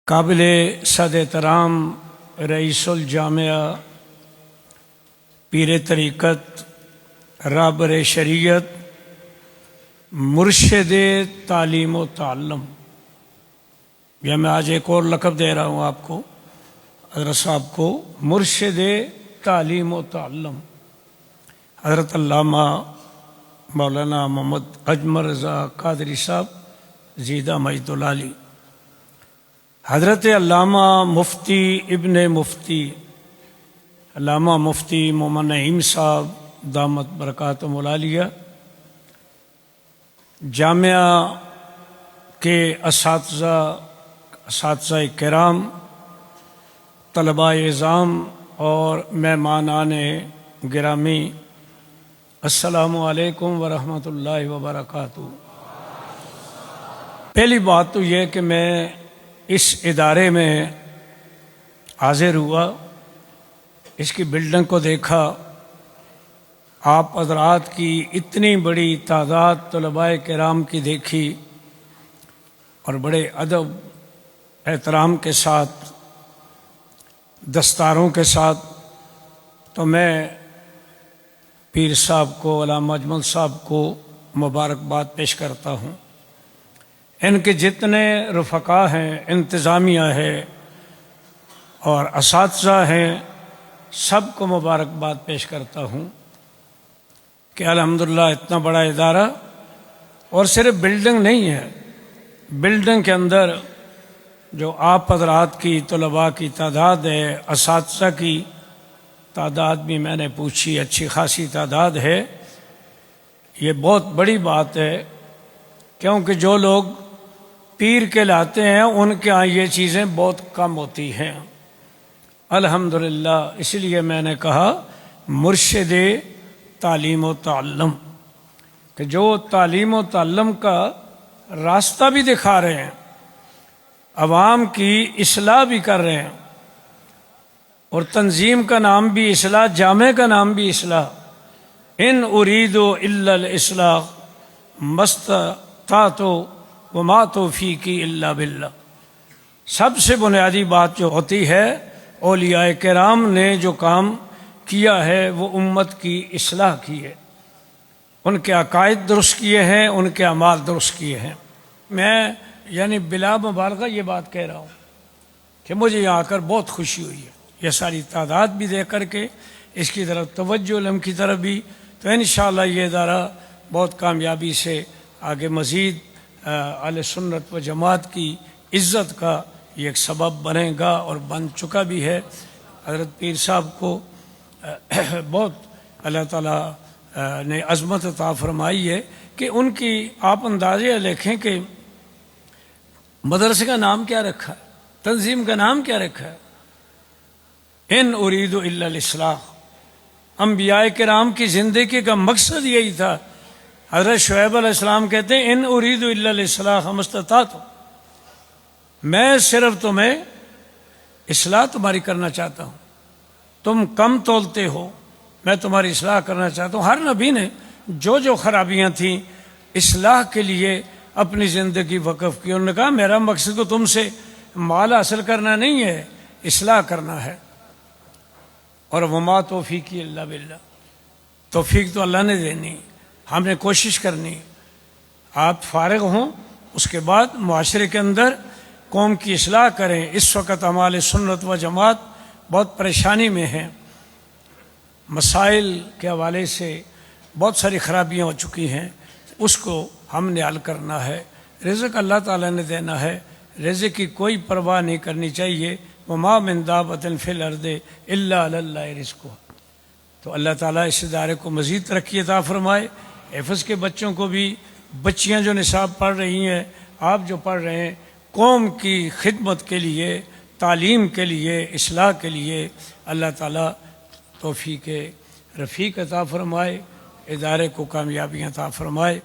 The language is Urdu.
قابل صد احترام رئیس الجامعہ پیر طریقت رہبر شریعت مرشد تعلیم و تعلم، یا میں آج ایک اور لقب دے رہا ہوں آپ کو، حضرت صاحب کو، مرشد تعلیم و تعلم حضرت علامہ مولانا محمد اجمل رضا قادری صاحب زیدہ مجد العالی، حضرت علامہ مفتی ابن مفتی علامہ مفتی محمد نعیم صاحب دامت برکاتہم العالیہ، جامعہ کے اساتذہ کرام، طلباء اعظام اور مہمانان گرامی، السلام علیکم ورحمۃ اللہ وبرکاتہ۔ پہلی بات تو یہ کہ میں اس ادارے میں حاضر ہوا، اس کی بلڈنگ کو دیکھا، آپ حضرات کی اتنی بڑی تعداد طلباء کرام کی دیکھی اور بڑے ادب احترام کے ساتھ، دستاروں کے ساتھ، تو میں پیر صاحب کو، علامہ اجمل صاحب کو مبارکباد پیش کرتا ہوں۔ ان کے جتنے رفقا ہیں، انتظامیہ ہے اور اساتذہ ہیں، سب کو مبارکباد پیش کرتا ہوں کہ الحمدللہ اتنا بڑا ادارہ، اور صرف بلڈنگ نہیں ہے، بلڈنگ کے اندر جو آپ حضرات کی طلباء کی تعداد ہے، اساتذہ کی تعداد بھی میں نے پوچھی، اچھی خاصی تعداد ہے۔ یہ بہت بڑی بات ہے، کیونکہ جو لوگ پیر کے لاتے ہیں ان کے ہاں یہ چیزیں بہت کم ہوتی ہیں۔ الحمدللہ، اس لیے میں نے کہا مرشد تعلیم و تعلم، کہ جو تعلیم و تعلم کا راستہ بھی دکھا رہے ہیں، عوام کی اصلاح بھی کر رہے ہیں، اور تنظیم کا نام بھی اصلاح، جامع کا نام بھی اصلاح، ان اريد الا الاصلاح ما استطعت وما توفیقی الا باللہ۔ سب سے بنیادی بات جو ہوتی ہے، اولیاء کرام نے جو کام کیا ہے وہ امت کی اصلاح کی ہے، ان کے عقائد درست کیے ہیں، ان کے اعمال درست کیے ہیں۔ میں یعنی بلا مبالغہ یہ بات کہہ رہا ہوں کہ مجھے یہاں آ کر بہت خوشی ہوئی ہے، یہ ساری تعداد بھی دیکھ کر کے، اس کی طرف توجہ علم کی طرف بھی، تو انشاءاللہ یہ ادارہ بہت کامیابی سے آگے مزید اہل سنت و جماعت کی عزت کا یہ ایک سبب بنے گا، اور بن چکا بھی ہے۔ حضرت پیر صاحب کو بہت اللہ تعالیٰ نے عظمت عطا فرمائی ہے کہ ان کی آپ اندازے دیکھیں کہ مدرسے کا نام کیا رکھا ہے، تنظیم کا نام کیا رکھا ہے، ان اريد الا الاصلاح۔ انبیاء کرام کی زندگی کا مقصد یہی تھا۔ حضرت شعیب علیہ السلام کہتے ہیں ان اريد الا الاصلاح ما استطعت، میں صرف تمہیں اصلاح تمہاری کرنا چاہتا ہوں، تم کم تولتے ہو، میں تمہاری اصلاح کرنا چاہتا ہوں۔ ہر نبی نے جو جو خرابیاں تھیں اصلاح کے لیے اپنی زندگی وقف کی، انہوں نے کہا میرا مقصد تو تم سے مال حاصل کرنا نہیں ہے، اصلاح کرنا ہے، اور وما توفیقی الا باللہ، توفیق تو اللہ نے دینی، ہم نے کوشش کرنی۔ آپ فارغ ہوں، اس کے بعد معاشرے کے اندر قوم کی اصلاح کریں۔ اس وقت ہمارے سنت و جماعت بہت پریشانی میں ہیں، مسائل کے حوالے سے بہت ساری خرابیاں ہو چکی ہیں، اس کو ہم نے حل کرنا ہے۔ رزق اللہ تعالیٰ نے دینا ہے، رزق کی کوئی پرواہ نہیں کرنی چاہیے۔ وما من دابۃ فی الارض الا علی اللہ رزقها۔ تو اللہ تعالیٰ اس ادارے کو مزید ترقی عطا فرمائے۔ حفظ کے بچوں کو بھی، بچیاں جو نصاب پڑھ رہی ہیں، آپ جو پڑھ رہے ہیں، قوم کی خدمت کے لیے، تعلیم کے لیے، اصلاح کے لیے اللہ تعالیٰ توفیق رفیق عطا فرمائے، ادارے کو کامیابیاں عطا فرمائے۔